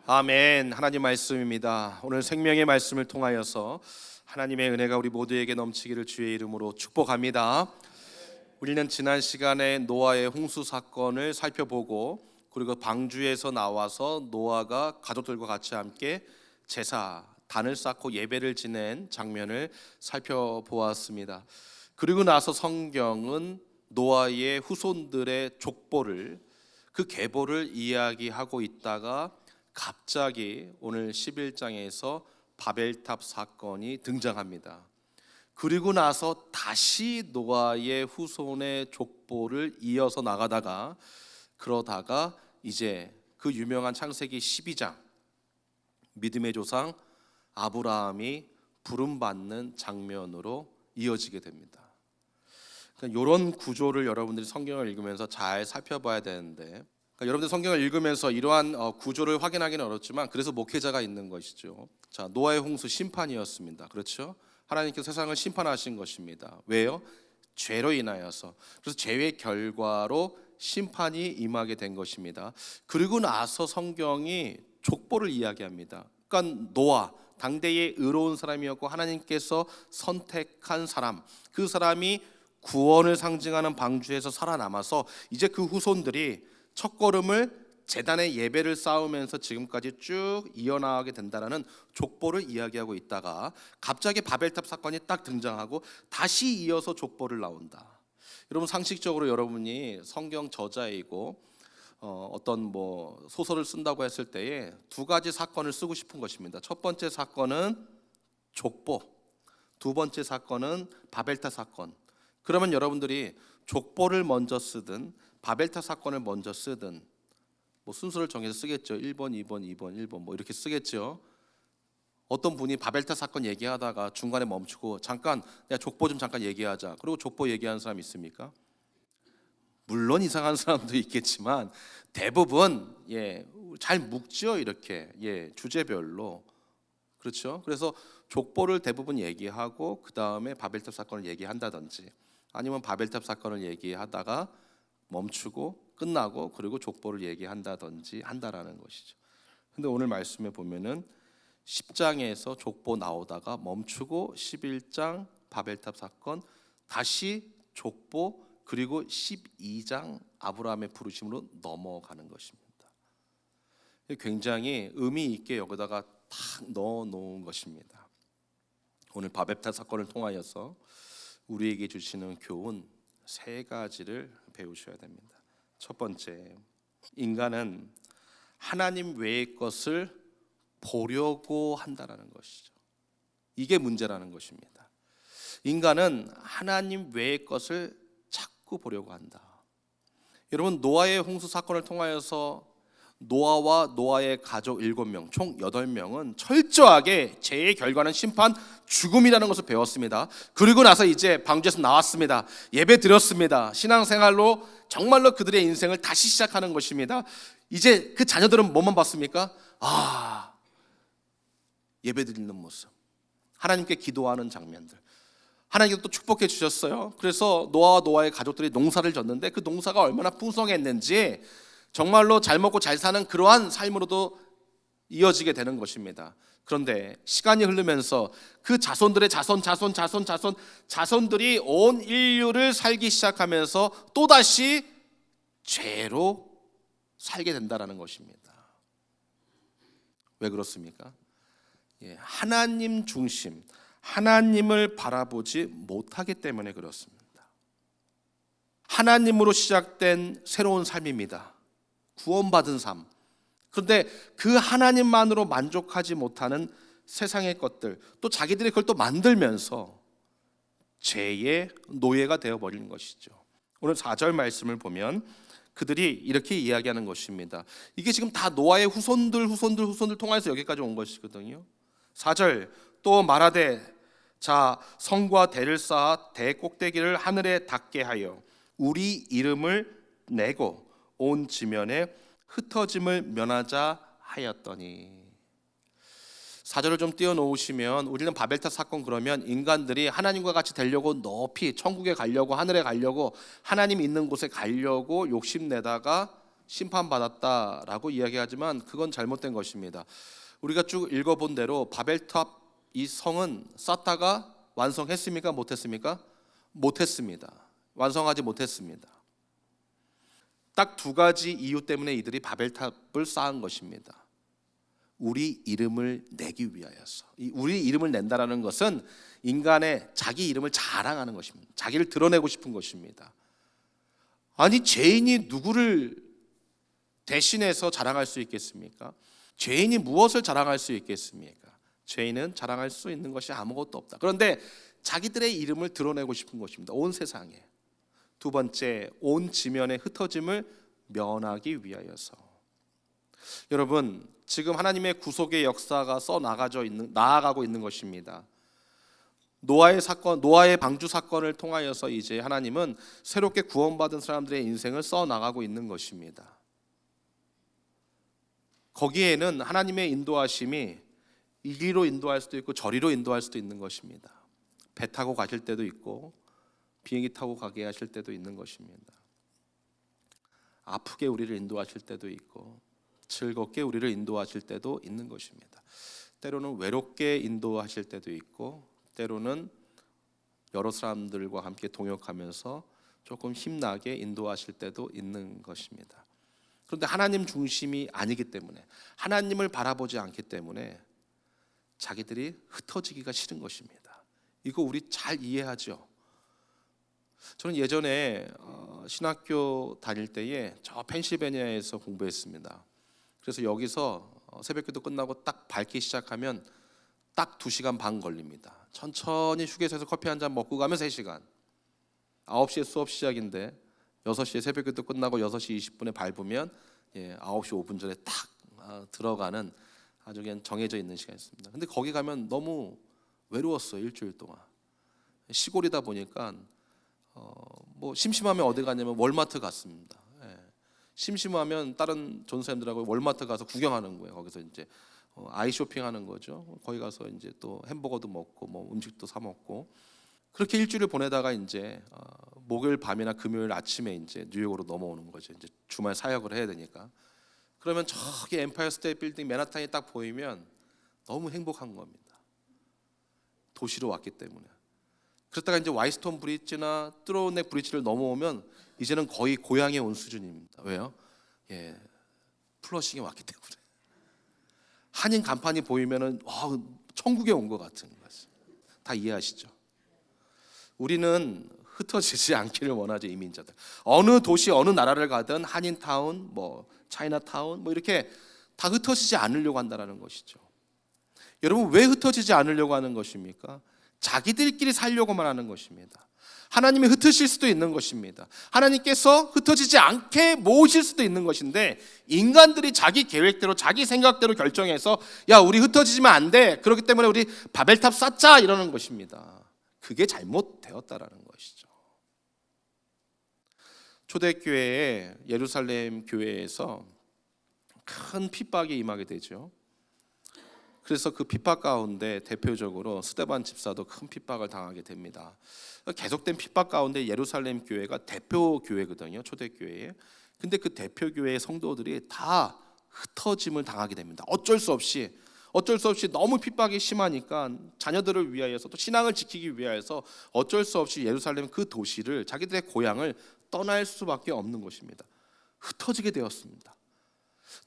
아멘. 하나님 말씀입니다. 오늘 생명의 말씀을 통하여서 하나님의 은혜가 우리 모두에게 넘치기를 주의 이름으로 축복합니다. 우리는 지난 시간에 노아의 홍수 사건을 살펴보고, 그리고 방주에서 나와서 노아가 가족들과 같이 함께 제사 단을 쌓고 예배를 지낸 장면을 살펴보았습니다. 그리고 나서 성경은 노아의 후손들의 족보를, 그 계보를 이야기하고 있다가 갑자기 오늘 11장에서 바벨탑 사건이 등장합니다. 그리고 나서 다시 노아의 후손의 족보를 이어서 나가다가, 그러다가 이제 그 유명한 창세기 12장, 믿음의 조상 아브라함이 부름받는 장면으로 이어지게 됩니다. 그러니까 이런 구조를 여러분들이 성경을 읽으면서 잘 살펴봐야 되는데, 여러분들 성경을 읽으면서 이러한 구조를 확인하기는 어렵지만, 그래서 목회자가 있는 것이죠. 자, 노아의 홍수 심판이었습니다. 그렇죠? 하나님께서 세상을 심판하신 것입니다. 왜요? 죄로 인하여서. 그래서 죄의 결과로 심판이 임하게 된 것입니다. 그리고 나서 성경이 족보를 이야기합니다. 그러니까 노아, 당대의 의로운 사람이었고 하나님께서 선택한 사람, 그 사람이 구원을 상징하는 방주에서 살아남아서 이제 그 후손들이 첫걸음을 제단의 예배를 쌓으면서 지금까지 쭉 이어나가게 된다는 족보를 이야기하고 있다가, 갑자기 바벨탑 사건이 딱 등장하고 다시 이어서 족보를 나온다. 여러분, 상식적으로 여러분이 성경 저자이고 어떤 소설을 쓴다고 했을 때에 두 가지 사건을 쓰고 싶은 것입니다. 첫 번째 사건은 족보, 두 번째 사건은 바벨탑 사건. 그러면 여러분들이 족보를 먼저 쓰든 바벨탑 사건을 먼저 쓰든 순서를 정해서 쓰겠죠. 1번, 2번, 2번, 1번 이렇게 쓰겠죠. 어떤 분이 바벨탑 사건 얘기하다가 중간에 멈추고 잠깐 내가 족보 좀 잠깐 얘기하자, 그리고 족보 얘기하는 사람 있습니까? 물론 이상한 사람도 있겠지만 대부분 잘 묶죠. 이렇게 주제별로. 그렇죠? 그래서 족보를 대부분 얘기하고 그 다음에 바벨탑 사건을 얘기한다든지, 아니면 바벨탑 사건을 얘기하다가 멈추고 끝나고 그리고 족보를 얘기한다든지 한다라는 것이죠. 근데 오늘 말씀에 보면은 10장에서 족보 나오다가 멈추고 11장 바벨탑 사건, 다시 족보, 그리고 12장 아브라함의 부르심으로 넘어가는 것입니다. 굉장히 의미 있게 여기다가 탁 넣어 놓은 것입니다. 오늘 바벨탑 사건을 통하여서 우리에게 주시는 교훈 세 가지를 배우셔야 됩니다. 첫 번째, 인간은 하나님 외의 것을 보려고 한다라는 것이죠. 이게 문제라는 것입니다. 인간은 하나님 외의 것을 자꾸 보려고 한다. 여러분, 노아의 홍수 사건을 통하여서 노아와 노아의 가족 7명, 총 8명은 철저하게 죄의 결과는 심판, 죽음이라는 것을 배웠습니다. 그리고 나서 이제 방주에서 나왔습니다. 예배 드렸습니다. 신앙생활로 정말로 그들의 인생을 다시 시작하는 것입니다. 이제 그 자녀들은 뭐만 봤습니까? 예배 드리는 모습, 하나님께 기도하는 장면들. 하나님께서 또 축복해 주셨어요. 그래서 노아와 노아의 가족들이 농사를 졌는데 그 농사가 얼마나 풍성했는지 정말로 잘 먹고 잘 사는 그러한 삶으로도 이어지게 되는 것입니다. 그런데 시간이 흐르면서 그 자손들의 자손들이 온 인류를 살기 시작하면서 또다시 죄로 살게 된다는 것입니다. 왜 그렇습니까? 하나님 중심, 하나님을 바라보지 못하기 때문에 그렇습니다. 하나님으로 시작된 새로운 삶입니다. 구원받은 삶. 그런데 그 하나님만으로 만족하지 못하는 세상의 것들, 또 자기들이 그걸 또 만들면서 죄의 노예가 되어버리는 것이죠. 오늘 4절 말씀을 보면 그들이 이렇게 이야기하는 것입니다. 이게 지금 다 노아의 후손들 통해서 여기까지 온 것이거든요. 4절, 또 말하되 자 성과 대를 쌓아 대 꼭대기를 하늘에 닿게 하여 우리 이름을 내고 온 지면에 흩어짐을 면하자 하였더니. 4절을 좀 띄워놓으시면, 우리는 바벨탑 사건 그러면 인간들이 하나님과 같이 되려고 높이 천국에 가려고, 하늘에 가려고, 하나님 있는 곳에 가려고 욕심내다가 심판받았다라고 이야기하지만 그건 잘못된 것입니다. 우리가 쭉 읽어본 대로 바벨탑 이 성은 쌓다가 완성했습니까? 못했습니까? 못했습니다. 완성하지 못했습니다. 딱 두 가지 이유 때문에 이들이 바벨탑을 쌓은 것입니다. 우리 이름을 내기 위하여서. 이 우리 이름을 낸다라는 것은 인간의 자기 이름을 자랑하는 것입니다. 자기를 드러내고 싶은 것입니다. 아니, 죄인이 누구를 대신해서 자랑할 수 있겠습니까? 죄인이 무엇을 자랑할 수 있겠습니까? 죄인은 자랑할 수 있는 것이 아무것도 없다. 그런데 자기들의 이름을 드러내고 싶은 것입니다. 온 세상에. 두 번째, 온 지면의 흩어짐을 면하기 위하여서. 여러분, 지금 하나님의 구속의 역사가 나아가고 있는 것입니다. 노아의 사건, 노아의 방주 사건을 통하여서 이제 하나님은 새롭게 구원받은 사람들의 인생을 써 나가고 있는 것입니다. 거기에는 하나님의 인도하심이 이리로 인도할 수도 있고 저리로 인도할 수도 있는 것입니다. 배 타고 가실 때도 있고 비행기 타고 가게 하실 때도 있는 것입니다. 아프게 우리를 인도하실 때도 있고 즐겁게 우리를 인도하실 때도 있는 것입니다. 때로는 외롭게 인도하실 때도 있고 때로는 여러 사람들과 함께 동역하면서 조금 힘나게 인도하실 때도 있는 것입니다. 그런데 하나님 중심이 아니기 때문에, 하나님을 바라보지 않기 때문에 자기들이 흩어지기가 싫은 것입니다. 이거 우리 잘 이해하죠? 저는 예전에 신학교 다닐 때에 저 펜실베니아에서 공부했습니다. 그래서 여기서 새벽기도 끝나고 딱 밝기 시작하면 딱 2시간 반 걸립니다. 천천히 휴게소에서 커피 한 잔 먹고 가면 3시간. 9시에 수업 시작인데 6시에 새벽기도 끝나고 6시 20분에 밟으면 9시 5분 전에 딱 들어가는 아주 그냥 정해져 있는 시간이었습니다. 근데 거기 가면 너무 외로웠어요. 일주일 동안. 시골이다 보니까 뭐 심심하면 어디 가냐면 월마트 갔습니다. 심심하면 다른 전사님들하고 월마트 가서 구경하는 거예요. 거기서 이제 아이 쇼핑하는 거죠. 거기 가서 이제 또 햄버거도 먹고 뭐 음식도 사 먹고 그렇게 일주일을 보내다가 이제 목요일 밤이나 금요일 아침에 이제 뉴욕으로 넘어오는 거죠. 이제 주말 사역을 해야 되니까. 그러면 저기 엠파이어 스테이트 빌딩 맨하탄이 딱 보이면 너무 행복한 겁니다. 도시로 왔기 때문에. 그러다가 이제 와이스톤 브릿지나 뚜로넥 브릿지를 넘어오면 이제는 거의 고향에 온 수준입니다. 왜요? 플러싱에 왔기 때문에. 한인 간판이 보이면은 천국에 온 것 같은 거죠. 다 이해하시죠? 우리는 흩어지지 않기를 원하죠. 이민자들. 어느 도시 어느 나라를 가든 한인타운, 뭐 차이나타운, 뭐 이렇게 다 흩어지지 않으려고 한다는 것이죠. 여러분, 왜 흩어지지 않으려고 하는 것입니까? 자기들끼리 살려고만 하는 것입니다. 하나님이 흩으실 수도 있는 것입니다. 하나님께서 흩어지지 않게 모으실 수도 있는 것인데 인간들이 자기 계획대로 자기 생각대로 결정해서 야, 우리 흩어지면 안 돼. 그렇기 때문에 우리 바벨탑 쌓자 이러는 것입니다. 그게 잘못되었다라는 것이죠. 초대교회의 예루살렘 교회에서 큰 핍박이 임하게 되죠. 그래서 그 핍박 가운데 대표적으로 스데반 집사도 큰 핍박을 당하게 됩니다. 계속된 핍박 가운데 예루살렘 교회가 대표 교회거든요. 초대교회에. 근데 그 대표 교회의 성도들이 다 흩어짐을 당하게 됩니다. 어쩔 수 없이 너무 핍박이 심하니까 자녀들을 위하여서 또 신앙을 지키기 위하여서 어쩔 수 없이 예루살렘 그 도시를 자기들의 고향을 떠날 수밖에 없는 것입니다. 흩어지게 되었습니다.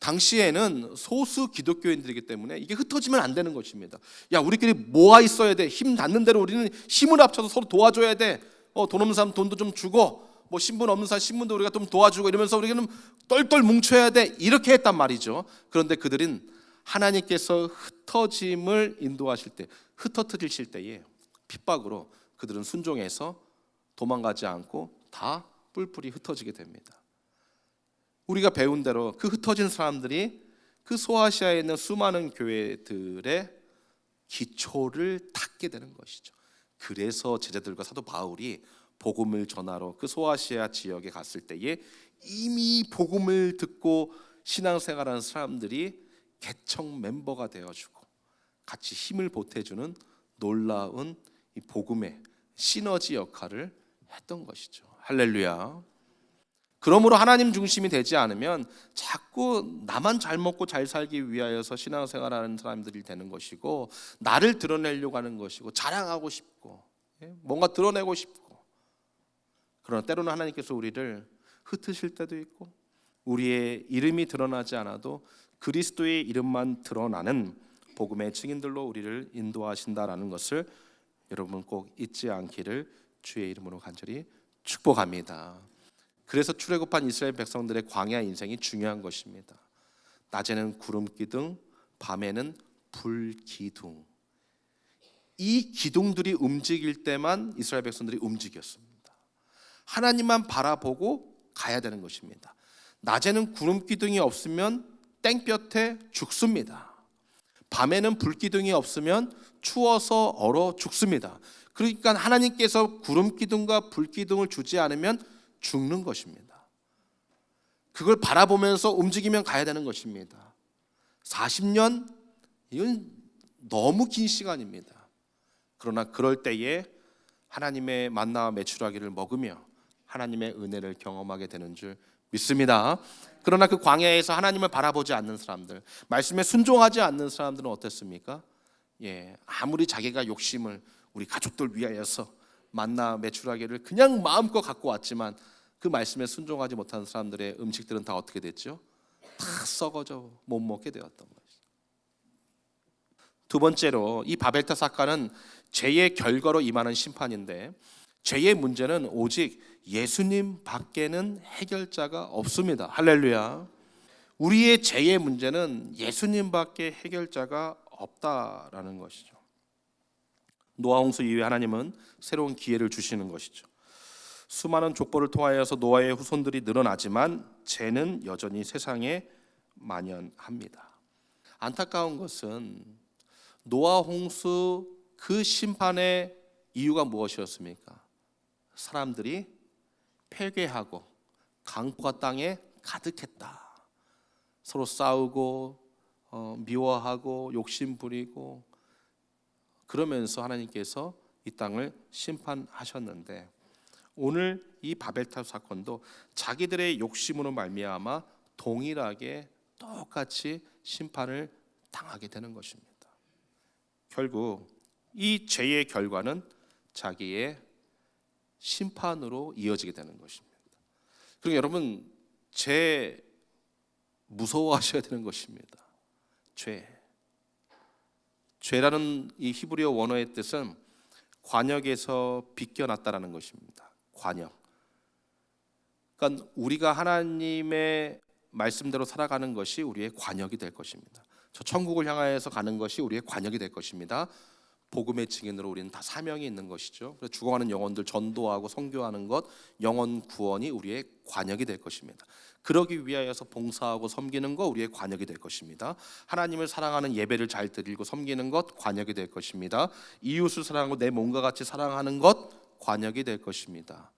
당시에는 소수 기독교인들이기 때문에 이게 흩어지면 안 되는 것입니다. 야, 우리끼리 모아 있어야 돼. 힘 닿는 대로 우리는 힘을 합쳐서 서로 도와줘야 돼. 돈 없는 사람 돈도 좀 주고, 뭐 신분 없는 사람 신분도 우리가 좀 도와주고 이러면서 우리는 똘똘 뭉쳐야 돼. 이렇게 했단 말이죠. 그런데 그들은 하나님께서 흩어짐을 인도하실 때, 흩어뜨리실 때에 핍박으로 그들은 순종해서 도망가지 않고 다 뿔뿔이 흩어지게 됩니다. 우리가 배운 대로 그 흩어진 사람들이 그 소아시아에 있는 수많은 교회들의 기초를 닦게 되는 것이죠. 그래서 제자들과 사도 바울이 복음을 전하러 그 소아시아 지역에 갔을 때에 이미 복음을 듣고 신앙생활하는 사람들이 개척 멤버가 되어주고 같이 힘을 보태주는 놀라운 이 복음의 시너지 역할을 했던 것이죠. 할렐루야. 그러므로 하나님 중심이 되지 않으면 자꾸 나만 잘 먹고 잘 살기 위하여서 신앙생활하는 사람들이 되는 것이고, 나를 드러내려고 하는 것이고, 자랑하고 싶고, 뭔가 드러내고 싶고. 그러나 때로는 하나님께서 우리를 흩으실 때도 있고, 우리의 이름이 드러나지 않아도 그리스도의 이름만 드러나는 복음의 증인들로 우리를 인도하신다라는 것을 여러분 꼭 잊지 않기를 주의 이름으로 간절히 축복합니다. 그래서 출애굽한 이스라엘 백성들의 광야 인생이 중요한 것입니다. 낮에는 구름 기둥, 밤에는 불 기둥. 이 기둥들이 움직일 때만 이스라엘 백성들이 움직였습니다. 하나님만 바라보고 가야 되는 것입니다. 낮에는 구름 기둥이 없으면 땡볕에 죽습니다. 밤에는 불 기둥이 없으면 추워서 얼어 죽습니다. 그러니까 하나님께서 구름 기둥과 불 기둥을 주지 않으면 죽는 것입니다. 그걸 바라보면서 움직이면 가야 되는 것입니다. 40년, 이건 너무 긴 시간입니다. 그러나 그럴 때에 하나님의 만나와 메추라기를 먹으며 하나님의 은혜를 경험하게 되는 줄 믿습니다. 그러나 그 광야에서 하나님을 바라보지 않는 사람들, 말씀에 순종하지 않는 사람들은 어땠습니까? 아무리 자기가 욕심을 우리 가족들 위하여서 만나 메추라기를 그냥 마음껏 갖고 왔지만 그 말씀에 순종하지 못한 사람들의 음식들은 다 어떻게 됐죠? 다 썩어져 못 먹게 되었던 것이죠. 두 번째로, 이 바벨탑 사건은 죄의 결과로 임하는 심판인데, 죄의 문제는 오직 예수님 밖에는 해결자가 없습니다. 할렐루야. 우리의 죄의 문제는 예수님 밖에 해결자가 없다라는 것이죠. 노아 홍수 이후에 하나님은 새로운 기회를 주시는 것이죠. 수많은 족보를 통하여서 노아의 후손들이 늘어나지만 죄는 여전히 세상에 만연합니다. 안타까운 것은 노아 홍수 그 심판의 이유가 무엇이었습니까? 사람들이 폐괴하고 강포가 땅에 가득했다. 서로 싸우고 미워하고 욕심 부리고 그러면서 하나님께서 이 땅을 심판하셨는데, 오늘 이 바벨탑 사건도 자기들의 욕심으로 말미암아 동일하게 똑같이 심판을 당하게 되는 것입니다. 결국 이 죄의 결과는 자기의 심판으로 이어지게 되는 것입니다. 그리고 여러분, 죄 무서워하셔야 되는 것입니다. 죄라는 이 히브리어 원어의 뜻은 관역에서 빗겨났다라는 것입니다. 관역. 그러니까 우리가 하나님의 말씀대로 살아가는 것이 우리의 관역이 될 것입니다. 저 천국을 향하여서 가는 것이 우리의 관역이 될 것입니다. 복음의 증인으로 우리는 다 사명이 있는 것이죠. 그래서 죽어가는 영혼들 전도하고 선교하는 것, 영혼 구원이 우리의 관역이 될 것입니다. 그러기 위하여서 봉사하고 섬기는 것, 우리의 관역이 될 것입니다. 하나님을 사랑하는 예배를 잘 드리고 섬기는 것, 관역이 될 것입니다. 이웃을 사랑하고 내 몸과 같이 사랑하는 것, 관역이 될 것입니다.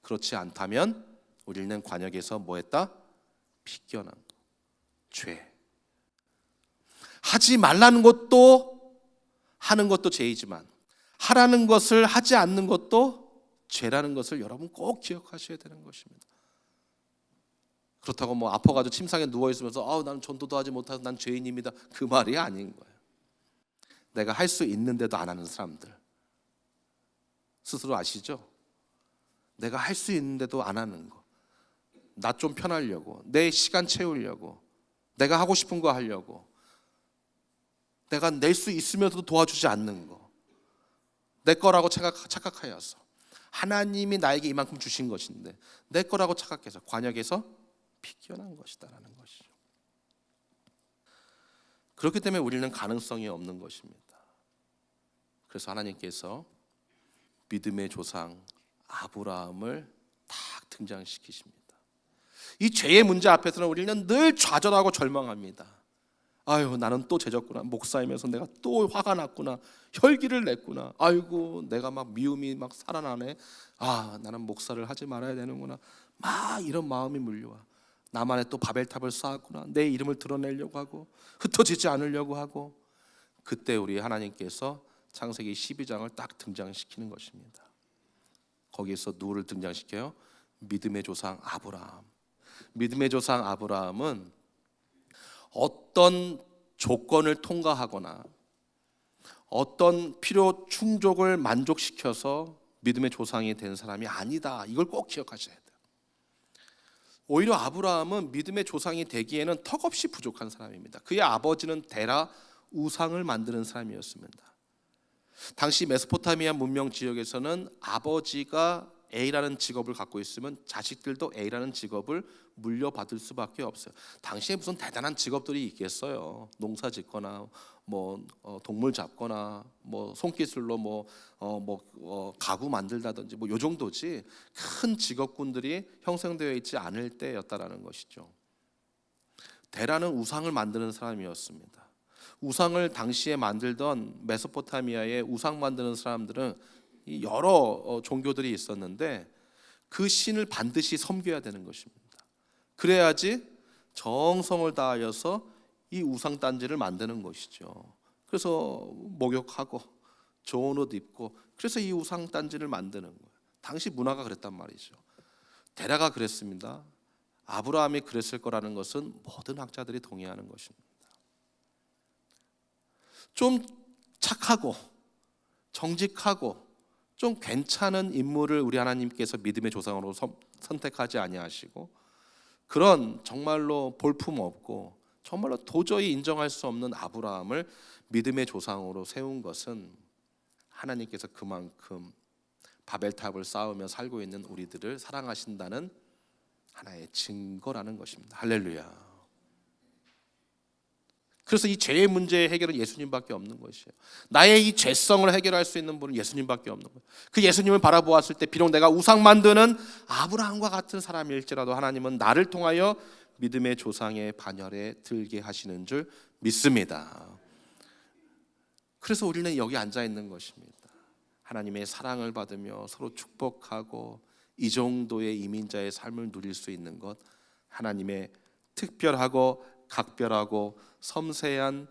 그렇지 않다면 우리는 관역에서 뭐 했다? 빗겨난 것, 죄. 하지 말라는 것도 하는 것도 죄이지만 하라는 것을 하지 않는 것도 죄라는 것을 여러분 꼭 기억하셔야 되는 것입니다. 그렇다고 뭐 아파가지고 침상에 누워있으면서 나는 전도도 하지 못해서 난 죄인입니다, 그 말이 아닌 거예요. 내가 할 수 있는데도 안 하는 사람들 스스로 아시죠? 내가 할 수 있는데도 안 하는 거, 나 좀 편하려고, 내 시간 채우려고, 내가 하고 싶은 거 하려고, 내가 낼 수 있으면서도 도와주지 않는 거, 내 거라고 착각하여서 하나님이 나에게 이만큼 주신 것인데 내 거라고 착각해서 관역에서 빗겨난 것이다라는 것이죠. 그렇기 때문에 우리는 가능성이 없는 것입니다. 그래서 하나님께서 믿음의 조상 아브라함을 딱 등장시키십니다. 이 죄의 문제 앞에서는 우리는 늘 좌절하고 절망합니다. 아유, 나는 또 죄졌구나. 목사이면서 내가 또 화가 났구나. 혈기를 냈구나. 아이고, 내가 막 미움이 막 살아나네. 나는 목사를 하지 말아야 되는구나. 막 이런 마음이 물려와. 나만의 또 바벨탑을 쌓았구나. 내 이름을 드러내려고 하고 흩어지지 않으려고 하고. 그때 우리 하나님께서 창세기 12장을 딱 등장시키는 것입니다. 거기에서 누구를 등장시켜요? 믿음의 조상 아브라함. 믿음의 조상 아브라함은 어떤 조건을 통과하거나 어떤 필요 충족을 만족시켜서 믿음의 조상이 된 사람이 아니다. 이걸 꼭 기억하셔야 돼요. 오히려 아브라함은 믿음의 조상이 되기에는 턱없이 부족한 사람입니다. 그의 아버지는 데라 우상을 만드는 사람이었습니다. 당시 메소포타미아 문명 지역에서는 아버지가 A라는 직업을 갖고 있으면 자식들도 A라는 직업을 물려받을 수밖에 없어요. 당시에 무슨 대단한 직업들이 있겠어요. 농사 짓거나 동물 잡거나 손기술로 가구 만들다든지 요 정도지 큰 직업군들이 형성되어 있지 않을 때였다라는 것이죠. 데라는 우상을 만드는 사람이었습니다. 우상을 당시에 만들던 메소포타미아의 우상 만드는 사람들은 여러 종교들이 있었는데 그 신을 반드시 섬겨야 되는 것입니다. 그래야지 정성을 다하여서 이 우상 단지를 만드는 것이죠. 그래서 목욕하고 좋은 옷 입고 그래서 이 우상 단지를 만드는 거예요. 당시 문화가 그랬단 말이죠. 데라가 그랬습니다. 아브라함이 그랬을 거라는 것은 모든 학자들이 동의하는 것입니다. 좀 착하고 정직하고 좀 괜찮은 인물을 우리 하나님께서 믿음의 조상으로 선택하지 아니하시고 그런 정말로 볼품 없고 정말로 도저히 인정할 수 없는 아브라함을 믿음의 조상으로 세운 것은 하나님께서 그만큼 바벨탑을 쌓으며 살고 있는 우리들을 사랑하신다는 하나의 증거라는 것입니다. 할렐루야. 그래서 이 죄의 문제의 해결은 예수님밖에 없는 것이에요. 나의 이 죄성을 해결할 수 있는 분은 예수님밖에 없는 거예요. 그 예수님을 바라보았을 때 비록 내가 우상 만드는 아브라함과 같은 사람일지라도 하나님은 나를 통하여 믿음의 조상의 반열에 들게 하시는 줄 믿습니다. 그래서 우리는 여기 앉아 있는 것입니다. 하나님의 사랑을 받으며 서로 축복하고 이 정도의 이민자의 삶을 누릴 수 있는 것, 하나님의 특별하고 각별하고 섬세한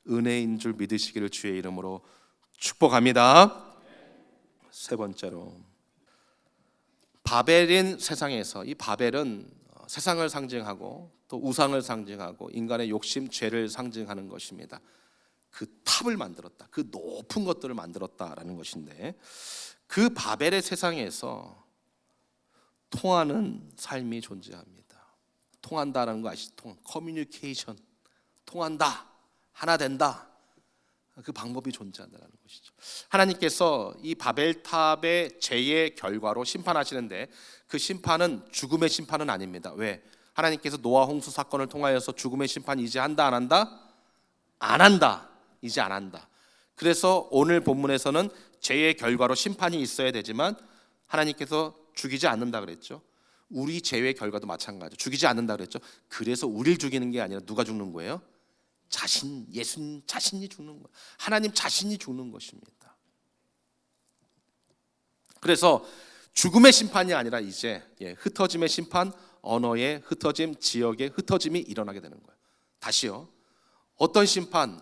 은혜인 줄 믿으시기를 주의 이름으로 축복합니다. 세 번째로, 바벨인 세상에서, 이 바벨은 세상을 상징하고 또 우상을 상징하고 인간의 욕심, 죄를 상징하는 것입니다. 그 탑을 만들었다, 그 높은 것들을 만들었다라는 것인데, 그 바벨의 세상에서 통하는 삶이 존재합니다. 통한다라는 거 아시죠? 커뮤니케이션, 통한다, 하나 된다, 그 방법이 존재한다는 것이죠. 하나님께서 이 바벨탑의 죄의 결과로 심판하시는데 그 심판은 죽음의 심판은 아닙니다. 왜? 하나님께서 노아 홍수 사건을 통하여서 죽음의 심판 이제 한다 안 한다? 안 한다. 이제 안 한다. 그래서 오늘 본문에서는 죄의 결과로 심판이 있어야 되지만 하나님께서 죽이지 않는다 그랬죠. 우리 죄의 결과도 마찬가지죠. 죽이지 않는다 그랬죠. 그래서 우리를 죽이는 게 아니라 누가 죽는 거예요? 예수님 자신이 죽는 거예요. 하나님 자신이 죽는 것입니다. 그래서 죽음의 심판이 아니라 이제 흩어짐의 심판, 언어의 흩어짐, 지역의 흩어짐이 일어나게 되는 거예요. 다시요. 어떤 심판?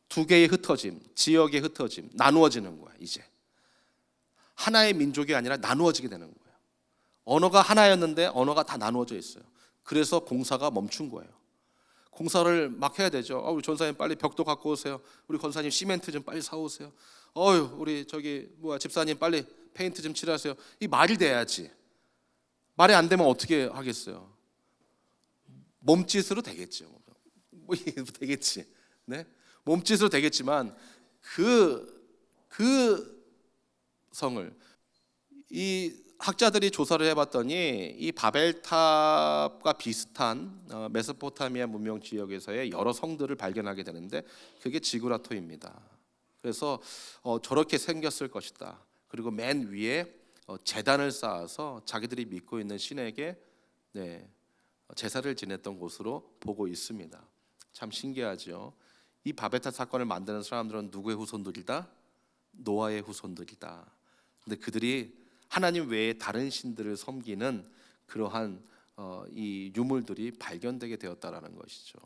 두 개의 흩어짐, 지역의 흩어짐, 나누어지는 거예요. 이제 하나의 민족이 아니라 나누어지게 되는 거예요. 언어가 하나였는데 언어가 다 나누어져 있어요. 그래서 공사가 멈춘 거예요. 공사를 막 해야 되죠. 우리 전사님 빨리 벽도 갖고 오세요. 우리 권사님 시멘트 좀 빨리 사오세요. 우리 집사님 빨리 페인트 좀 칠하세요. 이 말이 돼야지. 말이 안 되면 어떻게 하겠어요? 몸짓으로 되겠죠. 되겠지. 네? 몸짓으로 되겠지만 그 성을, 이 학자들이 조사를 해봤더니 이 바벨탑과 비슷한 메소포타미아 문명 지역에서의 여러 성들을 발견하게 되는데 그게 지구라토입니다. 그래서 저렇게 생겼을 것이다. 그리고 맨 위에 제단을 쌓아서 자기들이 믿고 있는 신에게 제사를 지냈던 곳으로 보고 있습니다. 참 신기하죠. 이 바벨탑 사건을 만드는 사람들은 누구의 후손들이다? 노아의 후손들이다. 근데 그들이 하나님 외에 다른 신들을 섬기는 그러한 이 유물들이 발견되게 되었다라는 것이죠.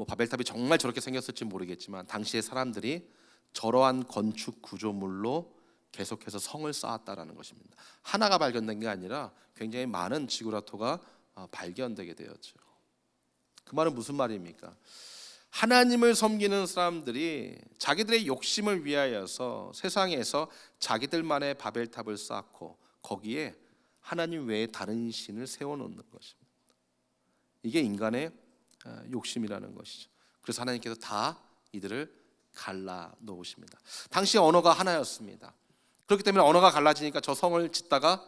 바벨탑이 정말 저렇게 생겼을지 모르겠지만 당시의 사람들이 저러한 건축 구조물로 계속해서 성을 쌓았다라는 것입니다. 하나가 발견된 게 아니라 굉장히 많은 지구라토가 발견되게 되었죠. 그 말은 무슨 말입니까? 하나님을 섬기는 사람들이 자기들의 욕심을 위하여서 세상에서 자기들만의 바벨탑을 쌓고 거기에 하나님 외에 다른 신을 세워놓는 것입니다. 이게 인간의 욕심이라는 것이죠. 그래서 하나님께서 다 이들을 갈라 놓으십니다. 당시 언어가 하나였습니다. 그렇기 때문에 언어가 갈라지니까 저 성을 짓다가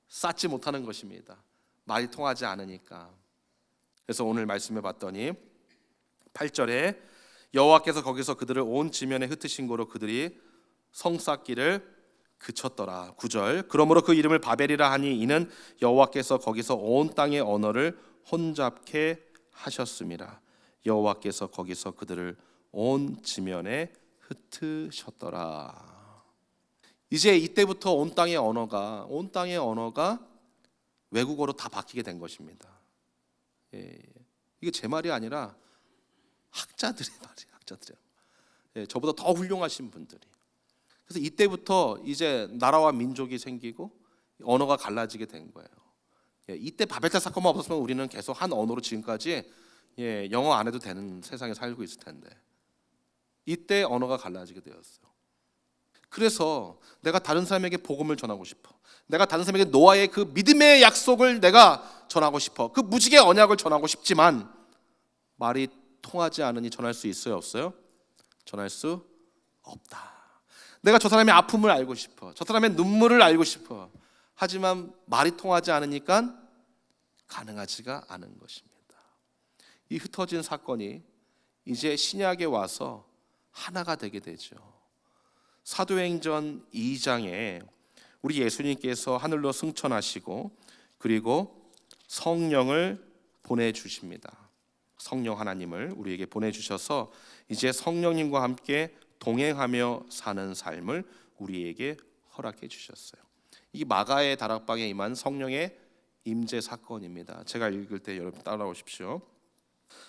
쌓지 못하는 것입니다. 말이 통하지 않으니까. 그래서 오늘 말씀해 봤더니 8절에 여호와께서 거기서 그들을 온 지면에 흩으신 고로 그들이 성 쌓기를 그쳤더라. 9절 그러므로 그 이름을 바벨이라 하니 이는 여호와께서 거기서 온 땅의 언어를 혼잡케 하셨습니다. 여호와께서 거기서 그들을 온 지면에 흩으셨더라. 이제 이때부터 온 땅의 언어가 외국어로 다 바뀌게 된 것입니다. 이게 제 말이 아니라 학자들의 말이에요. 학자들의. 저보다 더 훌륭하신 분들이. 그래서 이때부터 이제 나라와 민족이 생기고 언어가 갈라지게 된 거예요. 이때 바벨탑 사건만 없었으면 우리는 계속 한 언어로 지금까지 영어 안 해도 되는 세상에 살고 있을 텐데 이때 언어가 갈라지게 되었어요. 그래서 내가 다른 사람에게 복음을 전하고 싶어. 내가 다른 사람에게 노아의 그 믿음의 약속을 내가 전하고 싶어. 그 무지개 언약을 전하고 싶지만 말이 통하지 않으니 전할 수 있어요, 없어요? 전할 수 없다. 내가 저 사람의 아픔을 알고 싶어. 저 사람의 눈물을 알고 싶어. 하지만 말이 통하지 않으니까 가능하지가 않은 것입니다. 이 흩어진 사건이 이제 신약에 와서 하나가 되게 되죠. 사도행전 2장에 우리 예수님께서 하늘로 승천하시고 그리고 성령을 보내주십니다. 성령 하나님을 우리에게 보내주셔서 이제 성령님과 함께 동행하며 사는 삶을 우리에게 허락해 주셨어요. 이 마가의 다락방에 임한 성령의 임재 사건입니다. 제가 읽을 때 여러분 따라오십시오.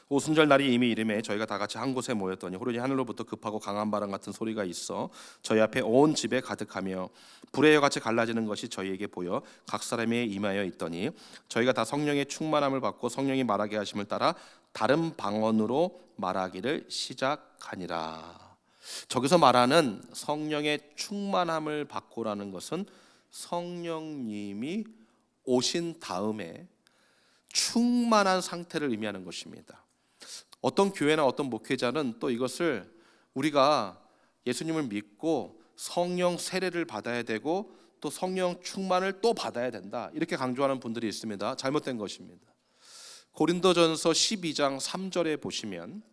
오순절 날이 이미 이름에 저희가 다 같이 한 곳에 모였더니 호련히 하늘로부터 급하고 강한 바람 같은 소리가 있어 저희 앞에 온 집에 가득하며 불의 여같이 갈라지는 것이 저희에게 보여 각 사람에 임하여 있더니 저희가 다 성령의 충만함을 받고 성령이 말하게 하심을 따라 다른 방언으로 말하기를 시작하니라. 저기서 말하는 성령의 충만함을 받고라는 것은 성령님이 오신 다음에 충만한 상태를 의미하는 것입니다. 어떤 교회나 어떤 목회자는 또 이것을 우리가 예수님을 믿고 성령 세례를 받아야 되고 또 성령 충만을 또 받아야 된다 이렇게 강조하는 분들이 있습니다. 잘못된 것입니다. 고린도전서 12장 3절에 보시면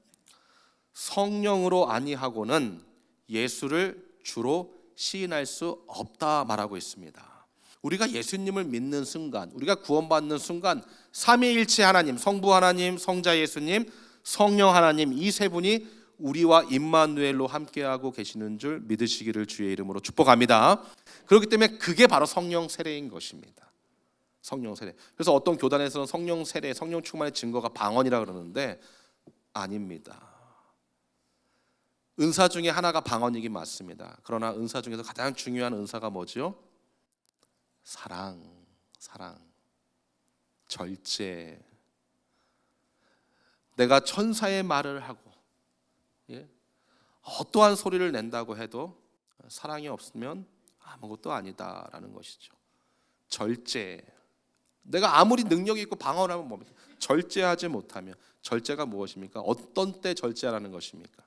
성령으로 아니하고는 예수를 주로 시인할 수 없다 말하고 있습니다. 우리가 예수님을 믿는 순간, 우리가 구원받는 순간 삼위일체 하나님, 성부 하나님, 성자 예수님, 성령 하나님 이 세 분이 우리와 임마누엘로 함께하고 계시는 줄 믿으시기를 주의 이름으로 축복합니다. 그렇기 때문에 그게 바로 성령 세례인 것입니다. 성령 세례. 그래서 어떤 교단에서는 성령 세례, 성령 충만의 증거가 방언이라 그러는데 아닙니다. 은사 중에 하나가 방언이긴 맞습니다. 그러나 은사 중에서 가장 중요한 은사가 뭐죠? 사랑, 절제. 내가 천사의 말을 하고 어떠한 소리를 낸다고 해도 사랑이 없으면 아무것도 아니다라는 것이죠. 절제. 내가 아무리 능력이 있고 방언하면 뭡니까? 절제하지 못하면 절제가 무엇입니까? 어떤 때 절제하라는 것입니까?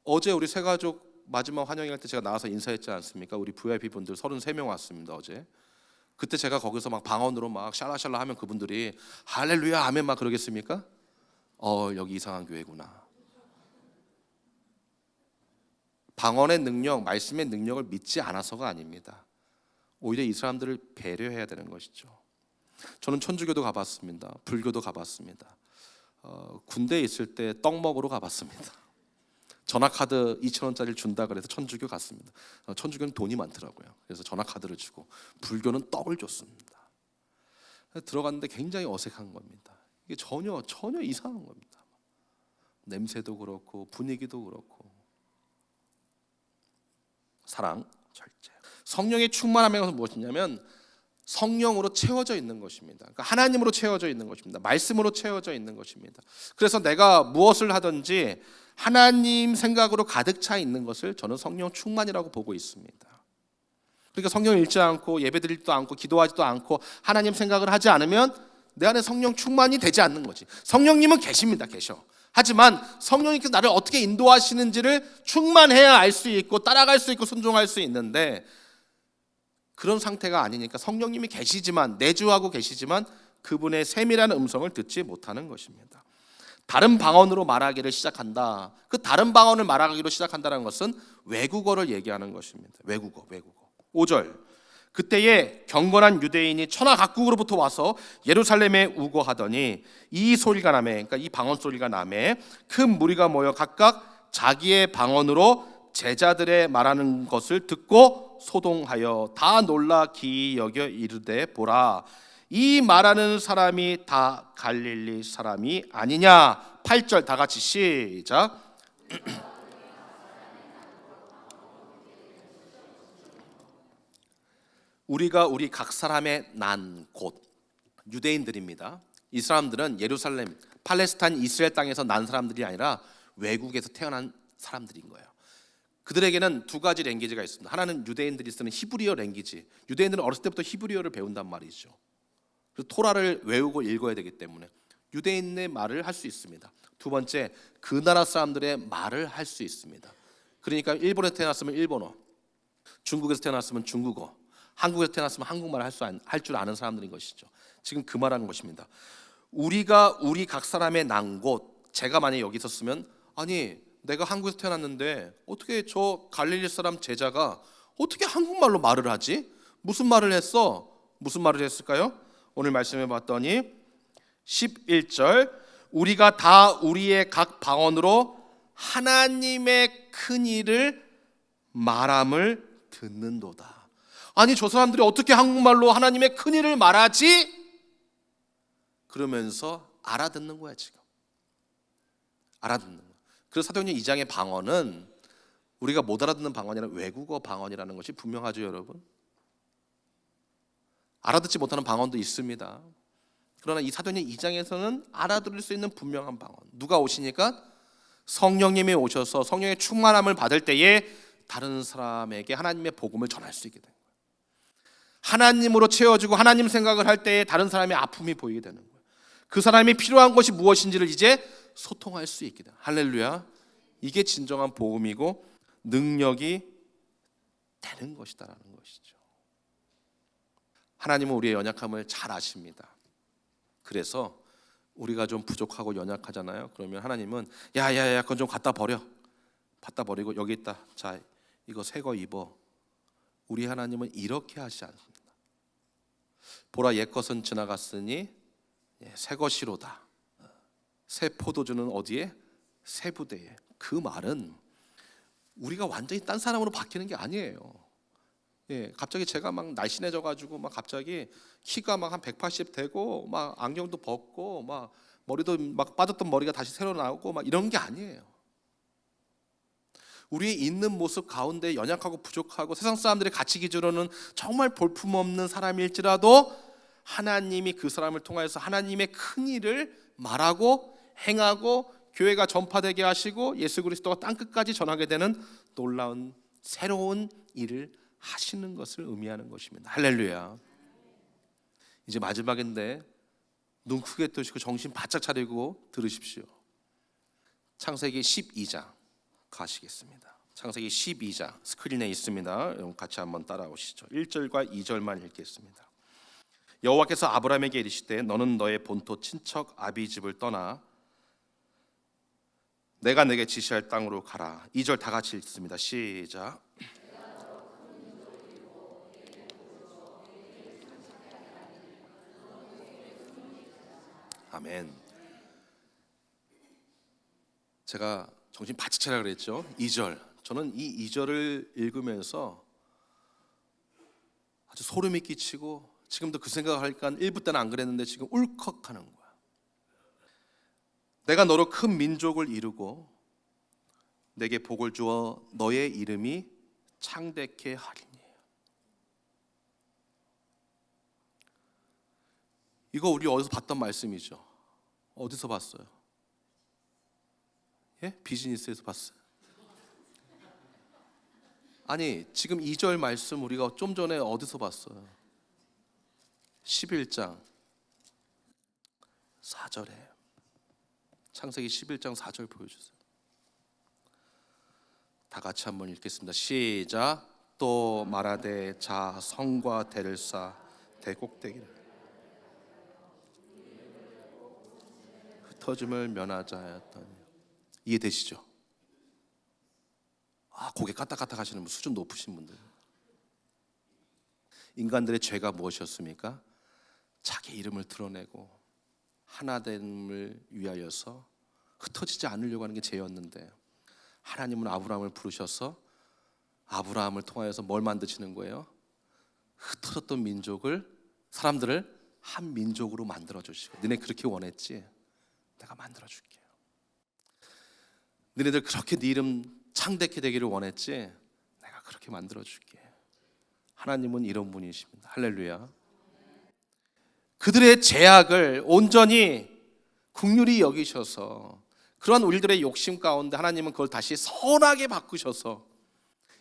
어제 우리 세 가족 마지막 환영회 때 제가 나와서 인사했지 않습니까? 우리 VIP 분들 33명 왔습니다. 어제. 그때 제가 거기서 막 방언으로 막 샬라샬라 하면 그분들이 할렐루야 아멘 막 그러겠습니까? 여기 이상한 교회구나. 방언의 능력, 말씀의 능력을 믿지 않아서가 아닙니다. 오히려 이 사람들을 배려해야 되는 것이죠. 저는 천주교도 가봤습니다. 불교도 가봤습니다. 군대에 있을 때 떡 먹으러 가봤습니다. 전화카드 2,000원짜리를 준다 그래서 천주교 갔습니다. 천주교는 돈이 많더라고요. 그래서 전화카드를 주고 불교는 떡을 줬습니다. 들어갔는데 굉장히 어색한 겁니다. 이게 전혀 이상한 겁니다. 냄새도 그렇고 분위기도 그렇고 사랑, 절제. 성령의 충만함의 것은 무엇이냐면 성령으로 채워져 있는 것입니다. 그러니까 하나님으로 채워져 있는 것입니다. 말씀으로 채워져 있는 것입니다. 그래서 내가 무엇을 하든지 하나님 생각으로 가득 차 있는 것을 저는 성령 충만이라고 보고 있습니다. 그러니까 성령을 읽지 않고 예배드리지도 않고 기도하지도 않고 하나님 생각을 하지 않으면 내 안에 성령 충만이 되지 않는 거지. 성령님은 계십니다. 계셔. 하지만 성령님께서 나를 어떻게 인도하시는지를 충만해야 알 수 있고 따라갈 수 있고 순종할 수 있는데 그런 상태가 아니니까 성령님이 계시지만 내주하고 계시지만 그분의 세밀한 음성을 듣지 못하는 것입니다. 다른 방언으로 말하기를 시작한다. 그 다른 방언을 말하기로 시작한다는 것은 외국어를 얘기하는 것입니다. 외국어. 5절. 그때에 경건한 유대인이 천하 각국으로부터 와서 예루살렘에 우거하더니 이 소리가 나매, 그러니까 이 방언 소리가 나매 큰 무리가 모여 각각 자기의 방언으로 제자들의 말하는 것을 듣고 소동하여 다 놀라 기이 여겨 이르되 보라 이 말하는 사람이 다 갈릴리 사람이 아니냐. 8절 다 같이 시작. 우리가 우리 각 사람의 난 곳 유대인들입니다. 이 사람들은 예루살렘, 팔레스타인, 이스라엘 땅에서 난 사람들이 아니라 외국에서 태어난 사람들인 거예요. 그들에게는 두 가지 랭귀지가 있습니다. 하나는 유대인들이 쓰는 히브리어 랭귀지. 유대인들은 어렸을 때부터 히브리어를 배운단 말이죠. 그래서 토라를 외우고 읽어야 되기 때문에 유대인의 말을 할 수 있습니다. 두 번째, 그 나라 사람들의 말을 할 수 있습니다. 그러니까 일본에서 태어났으면 일본어, 중국에서 태어났으면 중국어, 한국에서 태어났으면 한국말을 할 줄 아는 사람들인 것이죠. 지금 그 말하는 것입니다. 우리가 우리 각 사람의 난 곳, 제가 만약에 여기 있었으면 아니 내가 한국에서 태어났는데 어떻게 저 갈릴리 사람 제자가 어떻게 한국말로 말을 하지? 무슨 말을 했어? 무슨 말을 했을까요? 오늘 말씀해 봤더니 11절 우리가 다 우리의 각 방언으로 하나님의 큰 일을 말함을 듣는도다. 아니 저 사람들이 어떻게 한국말로 하나님의 큰 일을 말하지? 그러면서 알아듣는 거야 지금. 알아듣는 거야. 그래서 사도행전 2장의 방언은 우리가 못 알아듣는 방언이 아니라 외국어 방언이라는 것이 분명하죠 여러분. 알아듣지 못하는 방언도 있습니다. 그러나 이 사도행전 2장에서는 알아들을 수 있는 분명한 방언. 누가 오시니까? 성령님이 오셔서 성령의 충만함을 받을 때에 다른 사람에게 하나님의 복음을 전할 수 있게 됩니다. 하나님으로 채워지고 하나님 생각을 할 때에 다른 사람의 아픔이 보이게 되는 거예요. 그 사람이 필요한 것이 무엇인지를 이제 소통할 수 있게 돼요. 할렐루야. 이게 진정한 복음이고 능력이 되는 것이다라는 것이죠. 하나님은 우리의 연약함을 잘 아십니다. 그래서 우리가 좀 부족하고 연약하잖아요. 그러면 하나님은 야야야 그건 좀 갖다 버려. 갖다 버리고 여기 있다. 자 이거 새 거 입어. 우리 하나님은 이렇게 하시지 않습니다. 보라 옛 것은 지나갔으니 새 것이로다. 새 포도주는 어디에? 새 부대에. 그 말은 우리가 완전히 딴 사람으로 바뀌는 게 아니에요. 갑자기 제가 막 날씬해져 가지고 막 갑자기 키가 막 한 180 되고 막 안경도 벗고 막 머리도 막 빠졌던 머리가 다시 새로 나오고 막 이런 게 아니에요. 우리의 있는 모습 가운데 연약하고 부족하고 세상 사람들의 가치 기준으로는 정말 볼품없는 사람일지라도 하나님이 그 사람을 통하여서 하나님의 큰 일을 말하고 행하고 교회가 전파되게 하시고 예수 그리스도가 땅끝까지 전하게 되는 놀라운 새로운 일을 하시는 것을 의미하는 것입니다. 할렐루야. 이제 마지막인데 눈 크게 뜨시고 정신 바짝 차리고 들으십시오. 창세기 12장 가시겠습니다. 창세기 12장 스크린에 있습니다. 같이 한번 따라오시죠. 1절과 2절만 읽겠습니다. 여호와께서 아브라함에게 이르시되 너는 너의 본토 친척 아비 집을 떠나 내가 내게 지시할 땅으로 가라. 2절 다 같이 읽습니다. 시작. 아멘. 제가 정신 바짝 차리라 그랬죠. 2절. 저는 이 2절을 읽으면서 아주 소름이 끼치고 지금도 그 생각을 하니까 1부 때는 안 그랬는데 지금 울컥하는 거야. 내가 너로 큰 민족을 이루고 내게 복을 주어 너의 이름이 창대케 하리니. 이거 우리 어디서 봤던 말씀이죠? 어디서 봤어요? 예? 비즈니스에서 봤어요? 아니, 지금 2절 말씀 우리가 좀 전에 어디서 봤어요? 11장 4절에. 창세기 11장 4절 보여주세요. 다 같이 한번 읽겠습니다. 시작. 또 말하되 자 성과 대를 쌓아 대꼭대기를 흩어짐을 면하자 하였더니. 이해되시죠? 고개 까딱까딱 하시는 분, 수준 높으신 분들. 인간들의 죄가 무엇이었습니까? 자기 이름을 드러내고 하나됨을 위하여서 흩어지지 않으려고 하는 게 죄였는데, 하나님은 아브라함을 부르셔서 아브라함을 통하여서 뭘 만드시는 거예요? 흩어졌던 민족을, 사람들을 한 민족으로 만들어 주시고, 너네 그렇게 원했지? 내가 만들어 줄게요. 너네들 그렇게 네 이름 창대케 되기를 원했지? 내가 그렇게 만들어 줄게. 하나님은 이런 분이십니다. 할렐루야. 그들의 죄악을 온전히 긍휼히 여기셔서 그러한 우리들의 욕심 가운데 하나님은 그걸 다시 선하게 바꾸셔서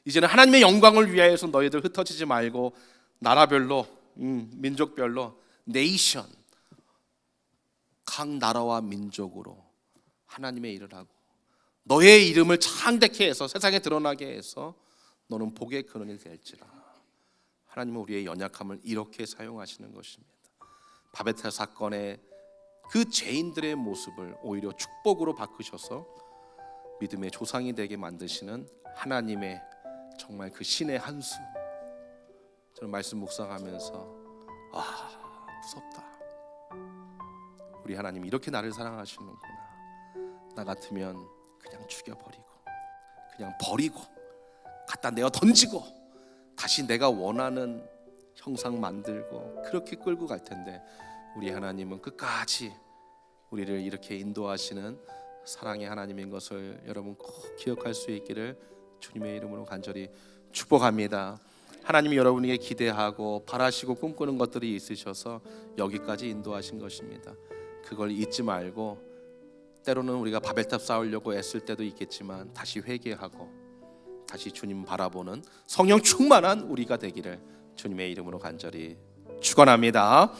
이제는 하나님의 영광을 위하여서 너희들 흩어지지 말고 나라별로, 민족별로, 네이션, 각 나라와 민족으로 하나님의 일을 하고 너의 이름을 창대케 해서 세상에 드러나게 해서 너는 복의 근원이 될지라. 하나님은 우리의 연약함을 이렇게 사용하시는 것입니다. 바베텔 사건의 그 죄인들의 모습을 오히려 축복으로 바꾸셔서 믿음의 조상이 되게 만드시는 하나님의 정말 그 신의 한 수. 저는 말씀 묵상하면서 무섭다. 우리 하나님이 이렇게 나를 사랑하시는구나. 나 같으면 그냥 죽여버리고, 그냥 버리고, 갖다 내어 던지고, 다시 내가 원하는 형상 만들고 그렇게 끌고 갈 텐데, 우리 하나님은 끝까지 우리를 이렇게 인도하시는 사랑의 하나님인 것을 여러분 꼭 기억할 수 있기를 주님의 이름으로 간절히 축복합니다. 하나님이 여러분에게 기대하고 바라시고 꿈꾸는 것들이 있으셔서 여기까지 인도하신 것입니다. 그걸 잊지 말고, 때로는 우리가 바벨탑 쌓으려고 애쓸 때도 있겠지만 다시 회개하고 다시 주님 바라보는 성령 충만한 우리가 되기를 주님의 이름으로 간절히 축원합니다.